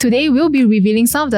Today we'll be revealing some of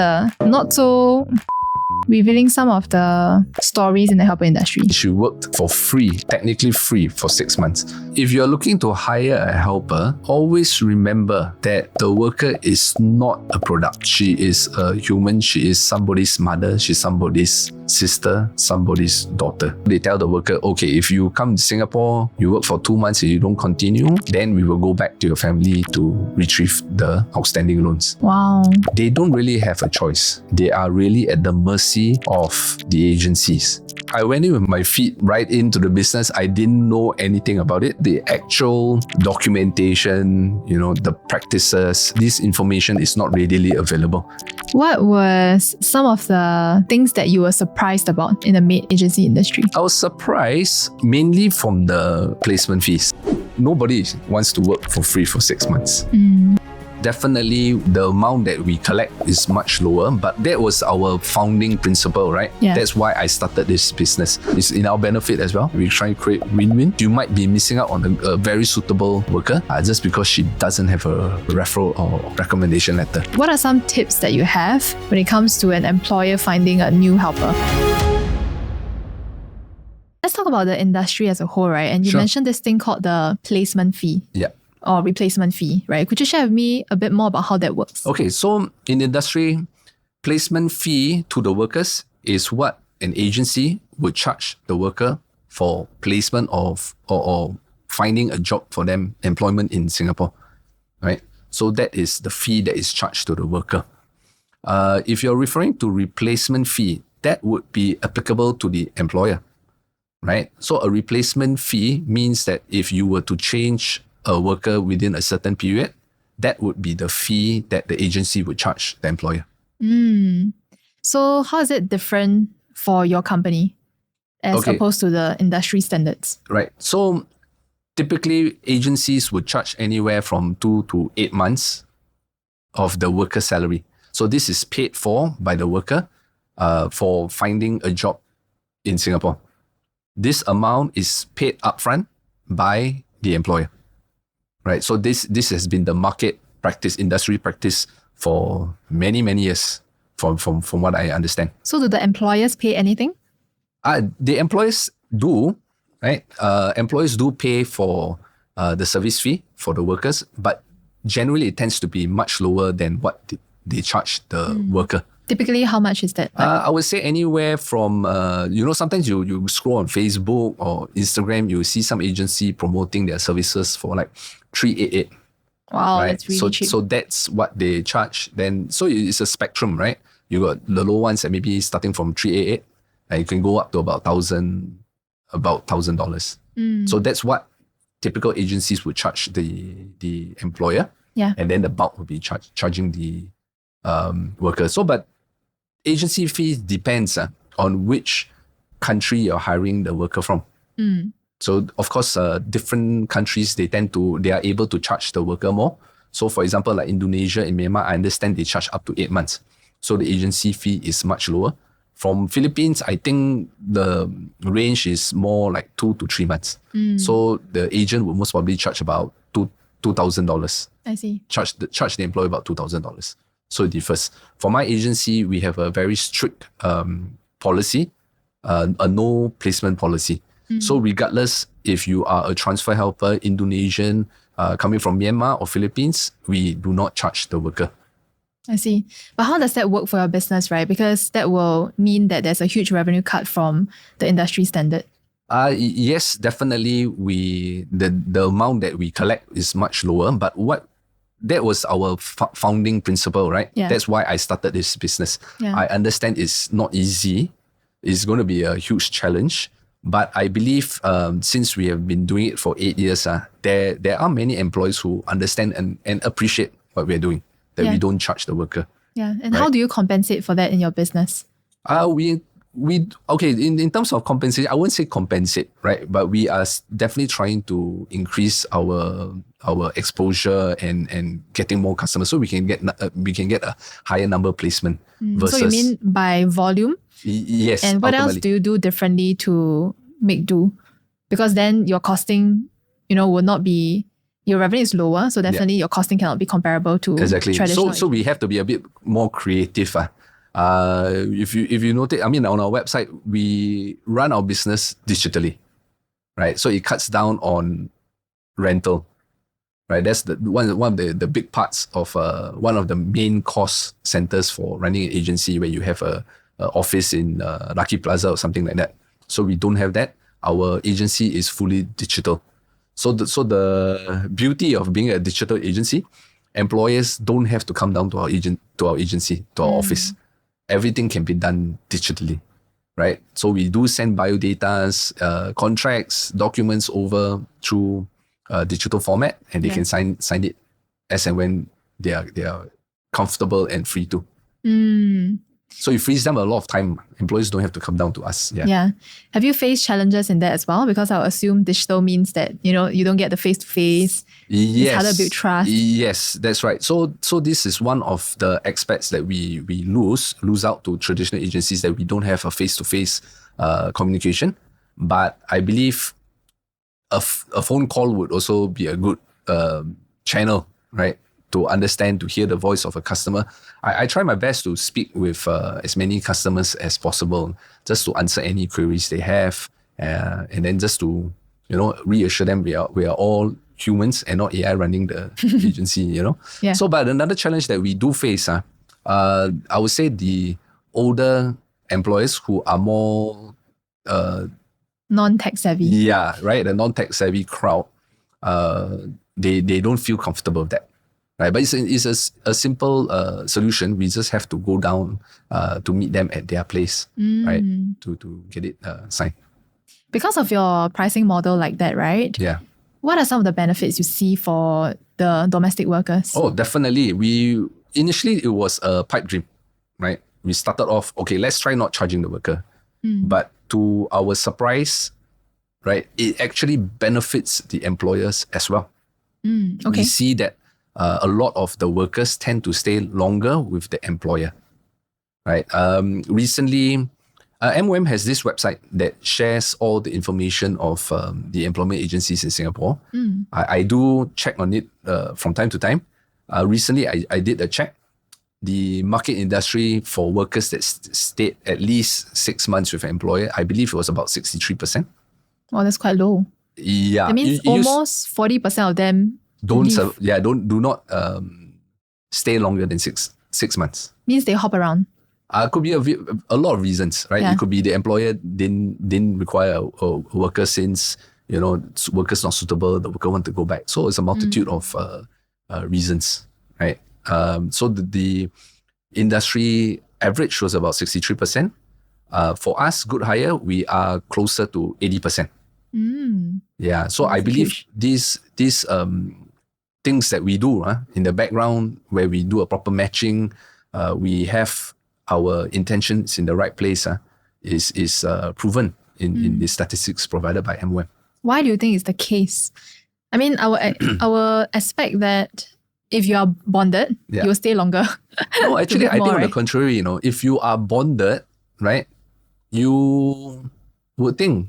the stories in the helper industry. She worked for free, technically free, for 6 months. If you're looking to hire a helper, always remember that the worker is not a product. She is a human. She is somebody's mother. She's somebody's sister, somebody's daughter. They tell the worker, okay, if you come to Singapore, you work for 2 months and you don't continue, then we will go back to your family to retrieve the outstanding loans. Wow. They don't really have a choice. They are really at the mercy of the agencies. I went in with my feet right into the business. I didn't know anything about it. The actual documentation, the practices, this information is not readily available. What was some of the things that you were surprised about in the maid agency industry? I was surprised mainly from the placement fees. Nobody wants to work for free for 6 months. Definitely the amount that we collect is much lower, but that was our founding principle, right? Yeah. That's why I started this business. It's in our benefit as well. We try to create win-win. You might be missing out on a very suitable worker just because she doesn't have a referral or recommendation letter. What are some tips that you have when it comes to an employer finding a new helper? Let's talk about the industry as a whole, right? And you mentioned this thing called the placement fee. Yeah. Or replacement fee, right? Could you share with me a bit more about how that works? Okay, so in industry, placement fee to the workers is what an agency would charge the worker for placement of or finding a job for them, employment in Singapore, right? So that is the fee that is charged to the worker. If you're referring to replacement fee, that would be applicable to the employer, right? So a replacement fee means that if you were to change a worker within a certain period, that would be the fee that the agency would charge the employer. So how is it different for your company as opposed to the industry standards? Right. So typically agencies would charge anywhere from 2 to 8 months of the worker's salary. So this is paid for by the worker for finding a job in Singapore. This amount is paid upfront by the employer. Right, so this has been the market practice, industry practice for many, many years from what I understand. So do the employers pay anything? The employers do, right? Employers do pay for the service fee for the workers, but generally it tends to be much lower than what they charge the worker. Typically, how much is that? I would say anywhere from, sometimes you scroll on Facebook or Instagram, you see some agency promoting their services for like 388. Wow, right? that's really cheap. So that's what they charge. Then, so it's a spectrum, right? You got the low ones that maybe starting from 388, and you can go up to about $1,000. So that's what typical agencies would charge the employer. Yeah. And then the bulk would be charging the worker. So, but agency fees depends on which country you're hiring the worker from. So of course, different countries, they are able to charge the worker more. So for example, like Indonesia and Myanmar, I understand they charge up to 8 months. So the agency fee is much lower. From Philippines, I think the range is more like 2 to 3 months. So the agent will most probably charge about $2,000. I see. Charge the employer about $2,000. So it differs. For my agency, we have a very strict policy, a no placement policy. So regardless if you are a transfer helper, Indonesian, coming from Myanmar or Philippines, we do not charge the worker. I see. But how does that work for your business, right? Because that will mean that there's a huge revenue cut from the industry standard. Yes, definitely. The amount that we collect is much lower, but that was our founding principle, right? Yeah. That's why I started this business. Yeah. I understand it's not easy. It's going to be a huge challenge. But I believe since we have been doing it for 8 years, there are many employees who understand and appreciate what we're doing, that we don't charge the worker. Yeah. And how do you compensate for that in your business? In terms of compensation, I wouldn't say compensate, right? But we are definitely trying to increase our exposure and getting more customers, so we can get a higher number placement. Versus, so you mean by volume? Yes. And what else do you do differently to make do? Because then your costing, will not be your revenue is lower, so definitely your costing cannot be comparable to traditional. So we have to be a bit more creative. If you notice, I mean, on our website, we run our business digitally, right? So it cuts down on rental, right? That's one of the big parts of one of the main cost centers for running an agency, where you have a office in Lucky Plaza or something like that. So we don't have that. Our agency is fully digital. So the beauty of being a digital agency, employers don't have to come down to our agency, to our office. Everything can be done digitally, right? So we do send biodatas, contracts, documents over through digital format, and they can sign it as and when they are comfortable and free to. So it frees them a lot of time. Employees don't have to come down to us. Yeah. Have you faced challenges in that as well? Because I'll assume digital means that, you don't get the face-to-face. Yes. It's harder to build trust. Yes, that's right. So this is one of the aspects that we lose out to traditional agencies, that we don't have a face-to-face communication. But I believe a phone call would also be a good channel, right? To understand, to hear the voice of a customer. I try my best to speak with as many customers as possible, just to answer any queries they have, and then just to reassure them we are all humans and not AI running the agency. Yeah. So, but another challenge that we do face, I would say the older employees who are more non-tech savvy. Yeah, right. The non-tech savvy crowd, they don't feel comfortable with that. Right, but it's a simple solution. We just have to go down to meet them at their place, right? To get it signed. Because of your pricing model like that, right? Yeah. What are some of the benefits you see for the domestic workers? Oh, definitely. Initially it was a pipe dream, right? We started off, okay, let's try not charging the worker. But to our surprise, right, it actually benefits the employers as well. Okay. We see that a lot of the workers tend to stay longer with the employer, right? Recently, MOM has this website that shares all the information of the employment agencies in Singapore. I do check on it from time to time. Recently, I did a check. The market industry for workers that stayed at least 6 months with an employer, I believe it was about 63%. Oh, that's quite low. Yeah. That means almost 40% of them do not stay longer than six months. Means they hop around. Could be a lot of reasons, right? Yeah. It could be the employer didn't require a worker since worker's not suitable. The worker want to go back. So it's a multitude of reasons, right? So the industry average was about 63%. For us, Good Hire, we are closer to 80%. Yeah. So I believe these things that we do in the background, where we do a proper matching, we have our intentions in the right place, is proven in the statistics provided by MOM. Why do you think it's the case? I mean, our expect that if you are bonded, you will stay longer. No, actually, I think on the contrary, if you are bonded, right, you would think,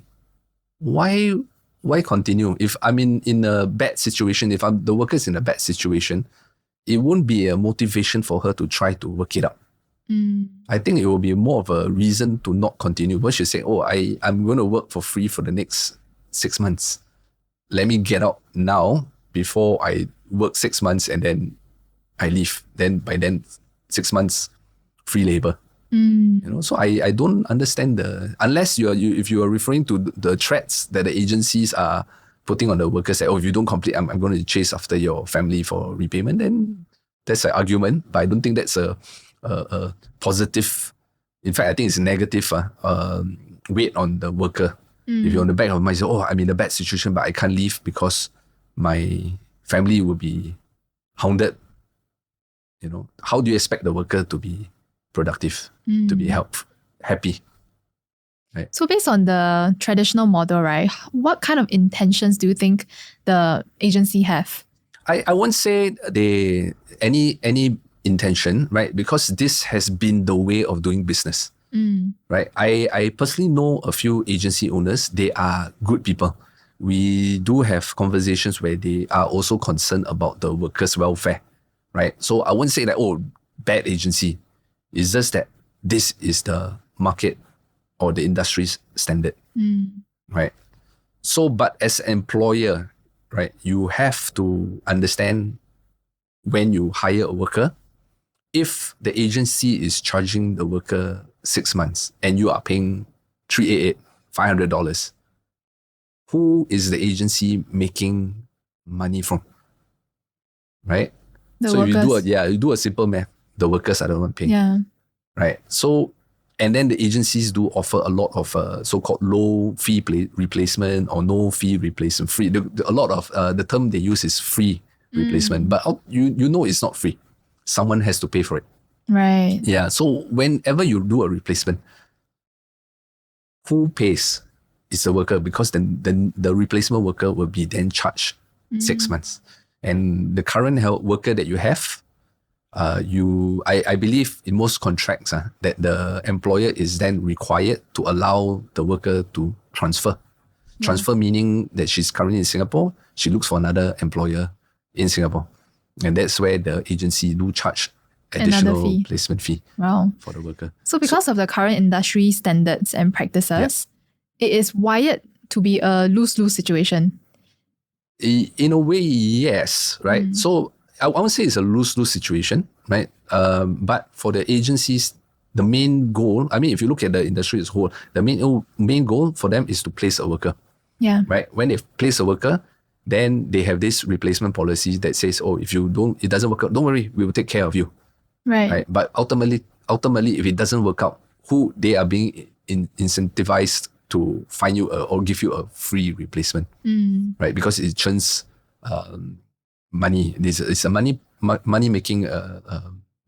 why continue? If I'm in a bad situation, if the worker's in a bad situation, it won't be a motivation for her to try to work it out. I think it will be more of a reason to not continue. But she say, I'm going to work for free for the next 6 months. Let me get out now before I work 6 months and then I leave. Then by then, 6 months free labor. So I don't understand unless if you are referring to the threats that the agencies are putting on the workers, that if you don't complete, I'm going to chase after your family for repayment, then that's an argument. But I don't think that's a positive. In fact, I think it's a negative weight on the worker. If you're on the back of mind, say, I'm in a bad situation, but I can't leave because my family will be hounded. How do you expect the worker to be productive, to be happy? Right? So based on the traditional model, right, what kind of intentions do you think the agency have? I won't say any intention, right? Because this has been the way of doing business. Right? I personally know a few agency owners. They are good people. we do have conversations where they are also concerned about the workers' welfare, right? So I wouldn't say that, oh, bad agency. It's just that this is the market or the industry's standard, right? So, but as an employer, right, you have to understand when you hire a worker, if the agency is charging the worker 6 months and you are paying $388, $500, who is the agency making money from, right? The so workers. you do a simple math. The workers are the one paying, Yeah. right? So, and then the agencies do offer a lot of so-called low fee replacement or no fee replacement. Free. A lot of the term they use is free replacement, but you know it's not free. Someone has to pay for it. Right. Yeah. So whenever you do a replacement, who pays? It's the worker, because then the replacement worker will be then charged 6 months. And the current worker that you have, I believe in most contracts that the employer is then required to allow the worker to transfer. Transfer meaning that she's currently in Singapore, she looks for another employer in Singapore. And that's where the agency do charge additional fee. placement fee Wow. for the worker. So because of the current industry standards and practices, it is wired to be a lose-lose situation. In a way, yes, right? So I won't say it's a lose-lose situation, right? But for the agencies, the main goal, I mean, if you look at the industry as a whole, the main goal for them is to place a worker, Yeah. right? When they place a worker, then they have this replacement policy that says, oh, if it doesn't work out, don't worry, we will take care of you, right? But ultimately, if it doesn't work out, who they are being incentivized to find you or give you a free replacement, right? Because it churns money. It's a money making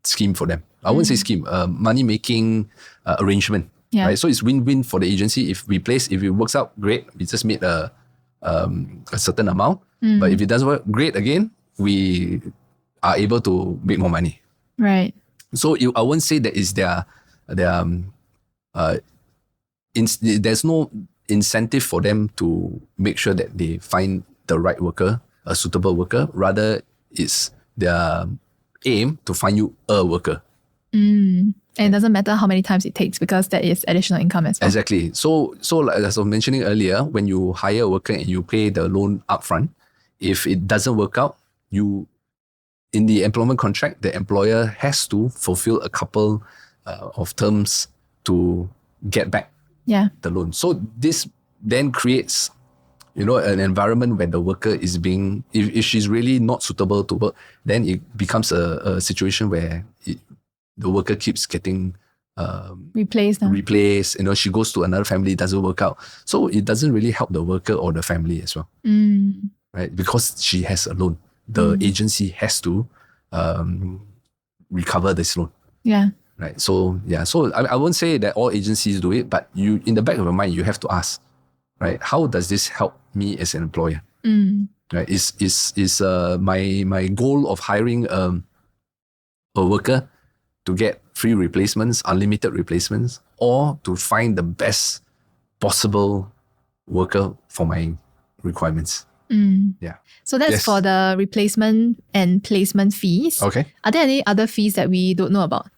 scheme for them. I wouldn't say scheme, money making arrangement, right? So it's win-win for the agency. If it works out, great. We just made a certain amount. But if it doesn't work, great again. We are able to make more money. Right. So I wouldn't say that is there's no incentive for them to make sure that they find the right worker, a suitable worker. Rather, it's their aim to find you a worker. And it doesn't matter how many times it takes, because that is additional income as well. Exactly. So like as I was mentioning earlier, when you hire a worker and you pay the loan upfront, if it doesn't work out, in the employment contract, the employer has to fulfill a couple of terms to get back the loan. So this then creates, an environment where the worker is being, if she's really not suitable to work, then it becomes a situation where the worker keeps getting replaced. She goes to another family, it doesn't work out. So it doesn't really help the worker or the family as well, right? Because she has a loan. The agency has to recover this loan. Yeah. Right. So I won't say that all agencies do it, but you, in the back of your mind, you have to ask, right? How does this help me as an employer? Right? Is my goal of hiring a worker to get free replacements, unlimited replacements, or to find the best possible worker for my requirements? Yeah. So that's for the replacement and placement fees. Okay. Are there any other fees that we don't know about?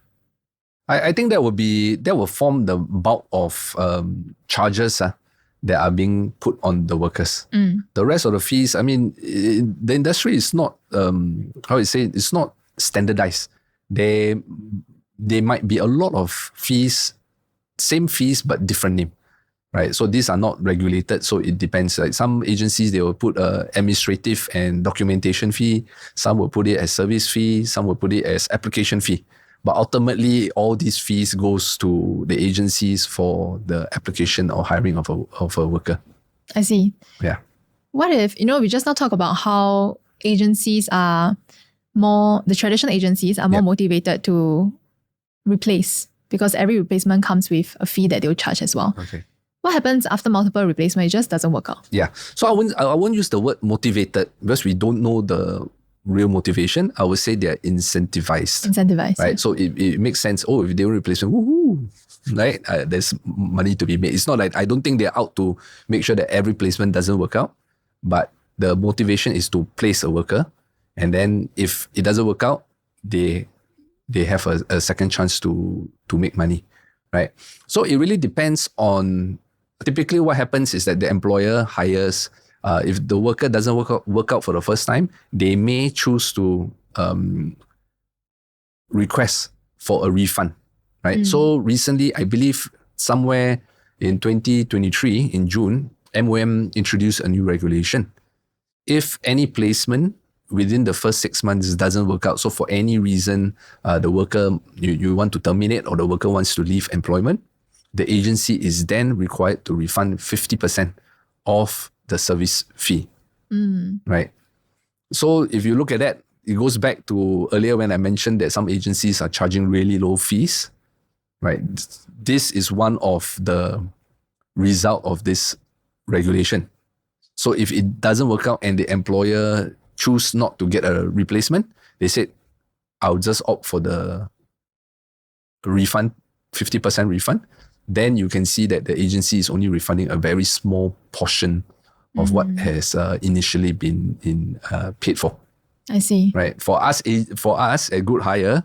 I think that will form the bulk of charges that are being put on the workers. The rest of the fees, I mean, the industry is not it's not standardized. There might be a lot of fees, same fees but different name, right? So these are not regulated, so it depends. Like some agencies, they will put administrative and documentation fee. Some will put it as service fee. Some will put it as application fee. But ultimately, all these fees goes to the agencies for the application or hiring of a worker. I see. Yeah. What if, we just now talk about how agencies are the traditional agencies are more motivated to replace, because every replacement comes with a fee that they'll charge as well. Okay. What happens after multiple replacement? It just doesn't work out. Yeah. So I won't use the word motivated, because we don't know the real motivation. I would say they're incentivized. Incentivized. Right. So it makes sense. Oh, if they want replacement, woohoo, right? There's money to be made. It's not like, I don't think they're out to make sure that every placement doesn't work out. but the motivation is to place a worker. And then if it doesn't work out, they have a second chance to make money, right? So it really depends on, typically what happens is that the employer hires, if the worker doesn't work out for the first time, they may choose to request for a refund, right? So recently, I believe somewhere in 2023, in June, MOM introduced a new regulation. If any placement within the first 6 months doesn't work out, so for any reason, the worker, you want to terminate or the worker wants to leave employment, the agency is then required to refund 50% of the service fee, right? So if you look at that, it goes back to earlier when I mentioned that some agencies are charging really low fees, right? This is one of the result of this regulation. So if it doesn't work out and the employer choose not to get a replacement, they said, I'll just opt for the refund, 50% refund. Then you can see that the agency is only refunding a very small portion of what has initially been paid for. I see. Right. For us at Good Hire,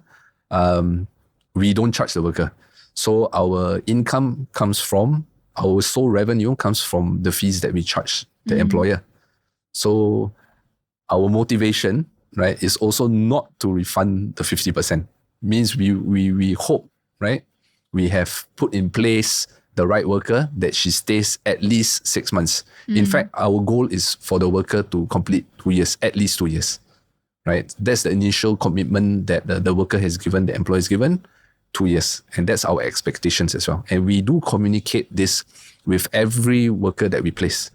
we don't charge the worker. So our income comes from, our sole revenue comes from the fees that we charge the employer. So our motivation, right, is also not to refund the 50%. Means we hope, right, we have put in place the right worker that she stays at least 6 months. In fact, our goal is for the worker to complete 2 years, at least 2 years. Right? That's the initial commitment that the worker has given, the employer has given, 2 years. And that's our expectations as well. And we do communicate this with every worker that we place,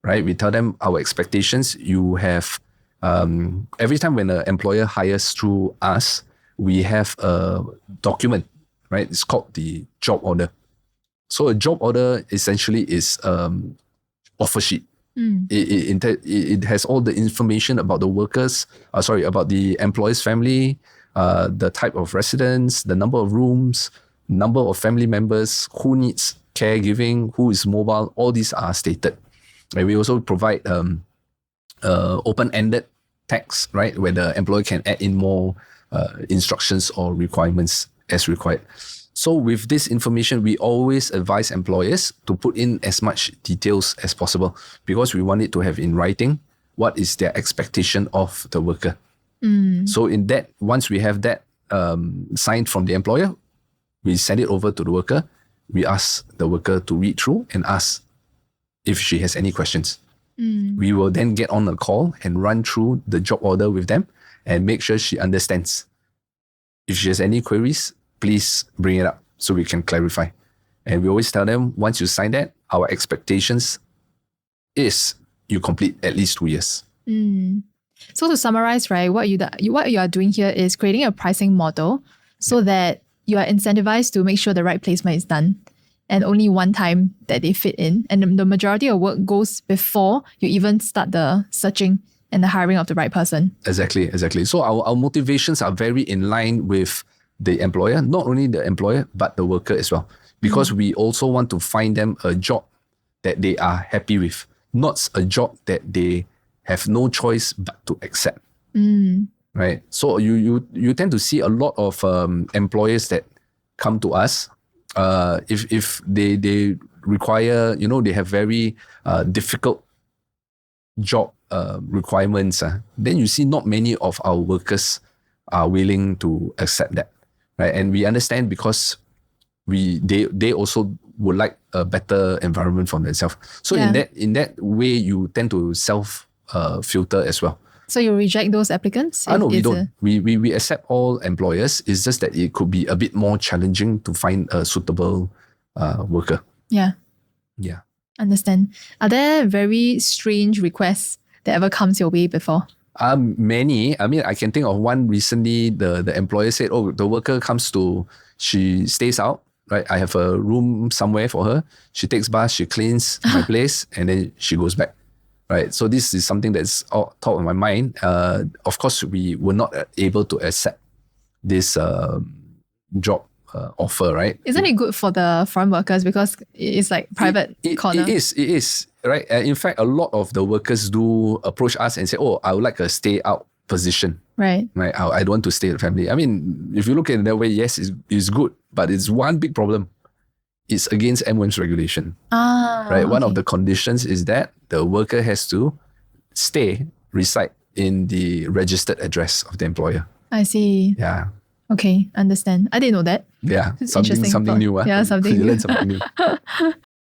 right? We tell them our expectations. You have, every time when an employer hires through us, we have a document, right? It's called the job order. So a job order essentially is offer sheet. It has all the information about the workers, about the employer's family, the type of residence, the number of rooms, number of family members, who needs caregiving, who is mobile, all these are stated. And we also provide open-ended text, right, where the employer can add in more instructions or requirements as required. So with this information, we always advise employers to put in as much details as possible because we want it to have in writing what is their expectation of the worker. So in that, once we have that signed from the employer, we send it over to the worker. We ask the worker to read through and ask if she has any questions. We will then get on a call and run through the job order with them and make sure she understands. If she has any queries, please bring it up so we can clarify. And we always tell them, once you sign that, our expectations is you complete at least 2 years. So to summarize, right, what you are doing here is creating a pricing model so that you are incentivized to make sure the right placement is done and only one time that they fit in. And the majority of work goes before you even start the searching and the hiring of the right person. Exactly. So our motivations are very in line with the employer, not only the employer, but the worker as well. Because we also want to find them a job that they are happy with, not a job that they have no choice but to accept. Right? So you tend to see a lot of employers that come to us, if they require, they have very difficult job requirements, then you see not many of our workers are willing to accept that. Right, and we understand because they also would like a better environment for themselves. So in that way, you tend to self filter as well. So you reject those applicants? No, we don't. We accept all employers. It's just that it could be a bit more challenging to find a suitable worker. Yeah. Understand. Are there very strange requests that ever comes your way before? Many. I mean, I can think of one recently. The employer said, the worker she stays out, right? I have a room somewhere for her. She takes bath, she cleans my place, and then she goes back, right? So this is something that's top of my mind. Of course, we were not able to accept this job offer, right? Isn't it good for the foreign workers because it's like private corner? It is. right? In fact, a lot of the workers do approach us and say, oh, I would like a stay out position. Right. Right? I don't want to stay with family. I mean, if you look at it that way, yes, it's good. But it's one big problem. It's against M1's regulation. Right? One of the conditions is that the worker has to reside in the registered address of the employer. I see. Yeah. Okay, understand. I didn't know that. Yeah. It's Something interesting. new. Yeah, something You new. learn something new.